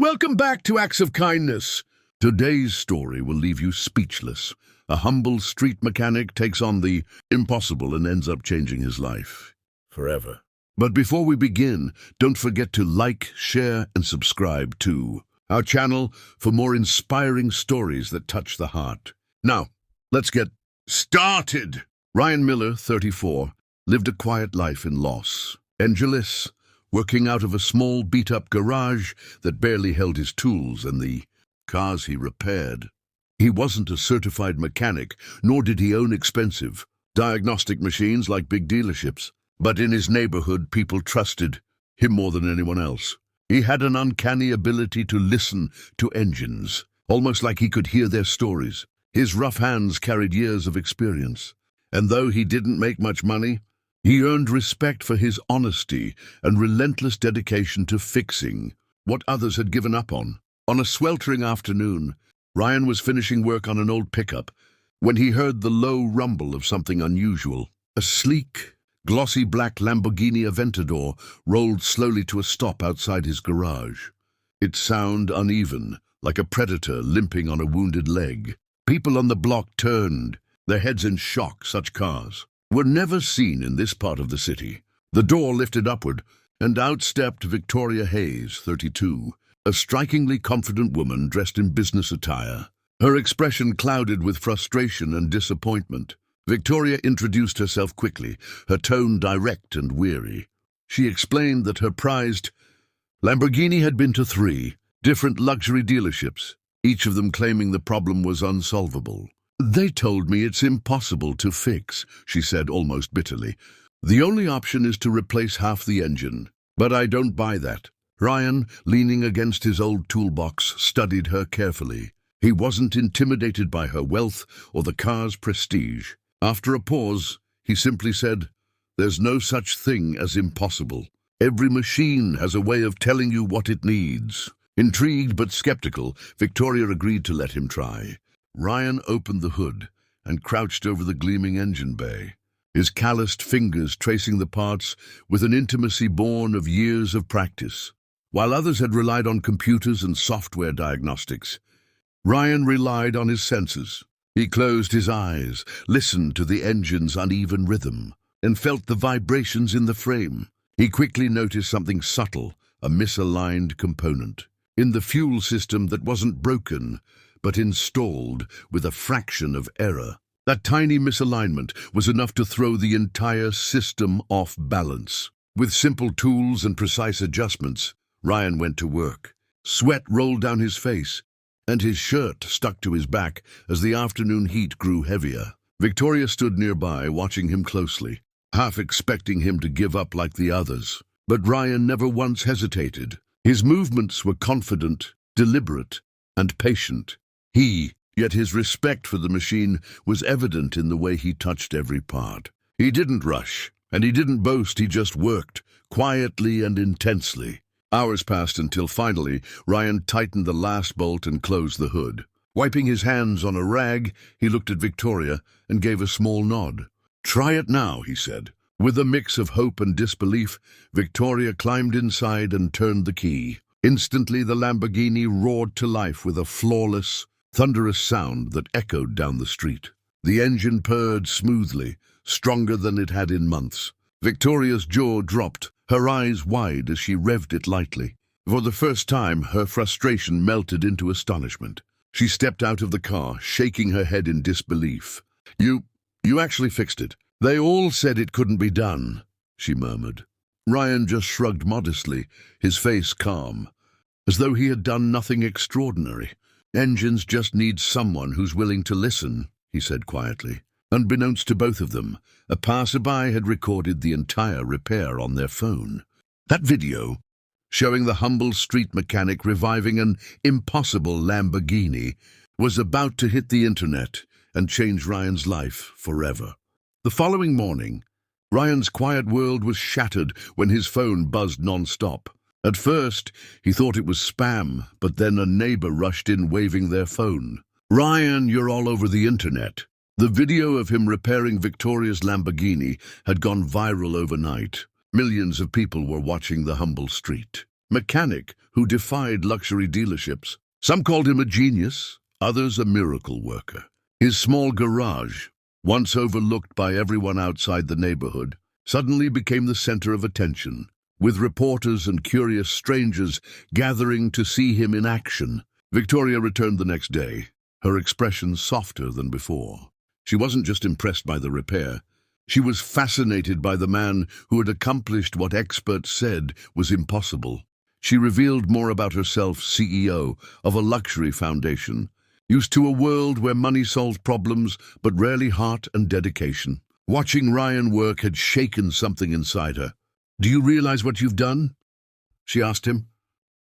Welcome back to Acts of Kindness. Today's story will leave you speechless. A humble street mechanic takes on the impossible and ends up changing his life forever. But before we begin, don't forget to like, share, and subscribe to our channel for more inspiring stories that touch the heart. Now, let's get started. Ryan Miller, 34, lived a quiet life in Los Angeles, working out of a small beat-up garage that barely held his tools and the cars he repaired. He wasn't a certified mechanic, nor did he own expensive diagnostic machines like big dealerships. But in his neighborhood, people trusted him more than anyone else. He had an uncanny ability to listen to engines, almost like he could hear their stories. His rough hands carried years of experience, and though he didn't make much money, he earned respect for his honesty and relentless dedication to fixing what others had given up on. On a sweltering afternoon, Ryan was finishing work on an old pickup when he heard the low rumble of something unusual. A sleek, glossy black Lamborghini Aventador rolled slowly to a stop outside his garage. Its sound uneven, like a predator limping on a wounded leg. People on the block turned, their heads in shock. Such cars were never seen in this part of the city. The door lifted upward, and out stepped Victoria Hayes, 32, a strikingly confident woman dressed in business attire. Her expression clouded with frustration and disappointment. Victoria introduced herself quickly, her tone direct and weary. She explained that her prized Lamborghini had been to 3 different luxury dealerships, each of them claiming the problem was unsolvable. "They told me it's impossible to fix," she said almost bitterly. "The only option is to replace half the engine. But I don't buy that." Ryan, leaning against his old toolbox, studied her carefully. He wasn't intimidated by her wealth or the car's prestige. After a pause, he simply said, "There's no such thing as impossible. Every machine has a way of telling you what it needs." Intrigued but skeptical, Victoria agreed to let him try. Ryan opened the hood and crouched over the gleaming engine bay, his calloused fingers tracing the parts with an intimacy born of years of practice. While others had relied on computers and software diagnostics, Ryan relied on his senses. He closed his eyes, listened to the engine's uneven rhythm, and felt the vibrations in the frame. He quickly noticed something subtle, a misaligned component in the fuel system that wasn't broken, but installed with a fraction of error. That tiny misalignment was enough to throw the entire system off balance. With simple tools and precise adjustments, Ryan went to work. Sweat rolled down his face, and his shirt stuck to his back as the afternoon heat grew heavier. Victoria stood nearby, watching him closely, half expecting him to give up like the others. But Ryan never once hesitated. His movements were confident, deliberate, and patient. Yet his respect for the machine was evident in the way he touched every part. He didn't rush, and he didn't boast. He just worked, quietly and intensely. Hours passed until finally Ryan tightened the last bolt and closed the hood. Wiping his hands on a rag, he looked at Victoria and gave a small nod. "Try it now," he said. With a mix of hope and disbelief, Victoria climbed inside and turned the key. Instantly, the Lamborghini roared to life with a flawless, thunderous sound that echoed down the street. The engine purred smoothly, stronger than it had in months. Victoria's jaw dropped, her eyes wide as she revved it lightly. For the first time, her frustration melted into astonishment. She stepped out of the car, shaking her head in disbelief. You actually fixed it. They all said it couldn't be done," she murmured. Ryan just shrugged modestly, his face calm, as though he had done nothing extraordinary. "Engines just need someone who's willing to listen," he said quietly. Unbeknownst to both of them, a passerby had recorded the entire repair on their phone. That video, showing the humble street mechanic reviving an impossible Lamborghini, was about to hit the internet and change Ryan's life forever. The following morning, Ryan's quiet world was shattered when his phone buzzed non-stop. At first, he thought it was spam, but then a neighbor rushed in waving their phone. "Ryan, you're all over the internet." The video of him repairing Victoria's Lamborghini had gone viral overnight. Millions of people were watching the humble street mechanic who defied luxury dealerships. Some called him a genius, others a miracle worker. His small garage, once overlooked by everyone outside the neighborhood, suddenly became the center of attention, with reporters and curious strangers gathering to see him in action. Victoria returned the next day, her expression softer than before. She wasn't just impressed by the repair. She was fascinated by the man who had accomplished what experts said was impossible. She revealed more about herself, CEO of a luxury foundation, used to a world where money solved problems, but rarely heart and dedication. Watching Ryan work had shaken something inside her. "Do you realize what you've done?" she asked him.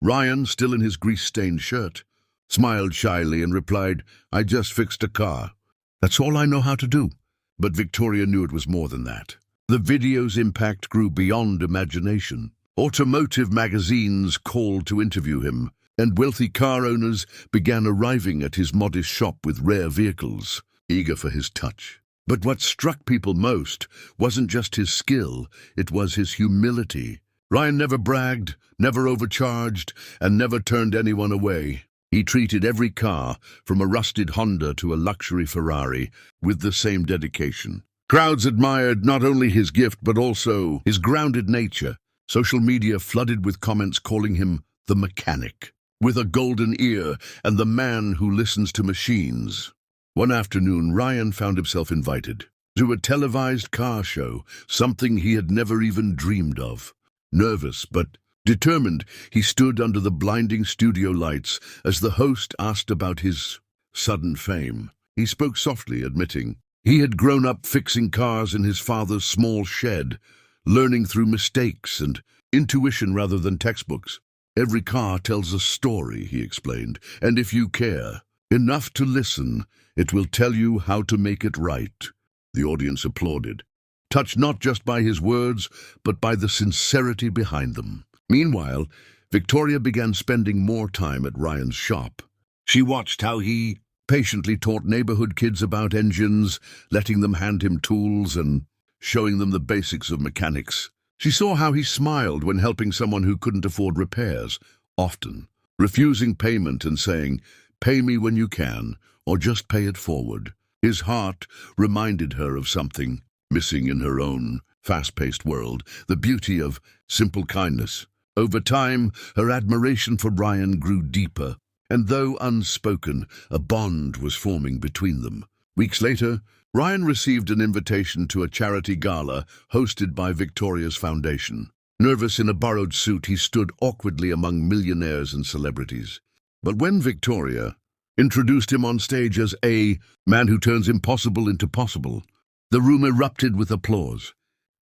Ryan, still in his grease-stained shirt, smiled shyly and replied, "I just fixed a car. That's all I know how to do." But Victoria knew it was more than that. The video's impact grew beyond imagination. Automotive magazines called to interview him, and wealthy car owners began arriving at his modest shop with rare vehicles, eager for his touch. But what struck people most wasn't just his skill, it was his humility. Ryan never bragged, never overcharged, and never turned anyone away. He treated every car, from a rusted Honda to a luxury Ferrari, with the same dedication. Crowds admired not only his gift but also his grounded nature. Social media flooded with comments calling him the mechanic, with a golden ear and the man who listens to machines. One afternoon, Ryan found himself invited to a televised car show, something he had never even dreamed of. Nervous but determined, he stood under the blinding studio lights as the host asked about his sudden fame. He spoke softly, admitting he had grown up fixing cars in his father's small shed, learning through mistakes and intuition rather than textbooks. "Every car tells a story," he explained, "and if you care enough to listen, it will tell you how to make it right." The audience applauded, touched not just by his words, but by the sincerity behind them. Meanwhile, Victoria began spending more time at Ryan's shop. She watched how he patiently taught neighborhood kids about engines, letting them hand him tools and showing them the basics of mechanics. She saw how he smiled when helping someone who couldn't afford repairs, often refusing payment and saying, "Pay me when you can, or just pay it forward." His heart reminded her of something missing in her own fast-paced world, the beauty of simple kindness. Over time, her admiration for Ryan grew deeper, and though unspoken, a bond was forming between them. Weeks later, Ryan received an invitation to a charity gala hosted by Victoria's foundation. Nervous in a borrowed suit, he stood awkwardly among millionaires and celebrities. But when Victoria introduced him on stage as a man who turns impossible into possible, the room erupted with applause.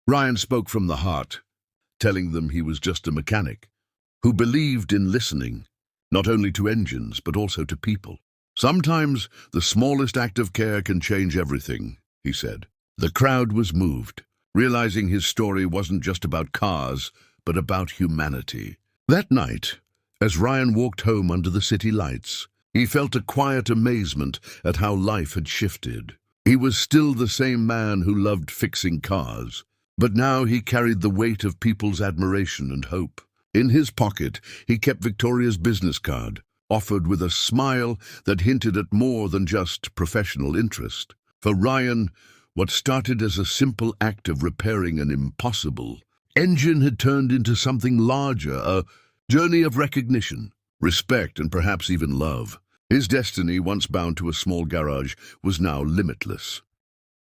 Ryan spoke from the heart, telling them he was just a mechanic who believed in listening, not only to engines but also to people. "Sometimes the smallest act of care can change everything," he said. The crowd was moved, realizing his story wasn't just about cars, but about humanity. That night, as Ryan walked home under the city lights, he felt a quiet amazement at how life had shifted. He was still the same man who loved fixing cars, but now he carried the weight of people's admiration and hope. In his pocket, he kept Victoria's business card, offered with a smile that hinted at more than just professional interest. For Ryan, what started as a simple act of repairing an impossible engine had turned into something larger, a journey of recognition, respect, and perhaps even love. His destiny, once bound to a small garage, was now limitless.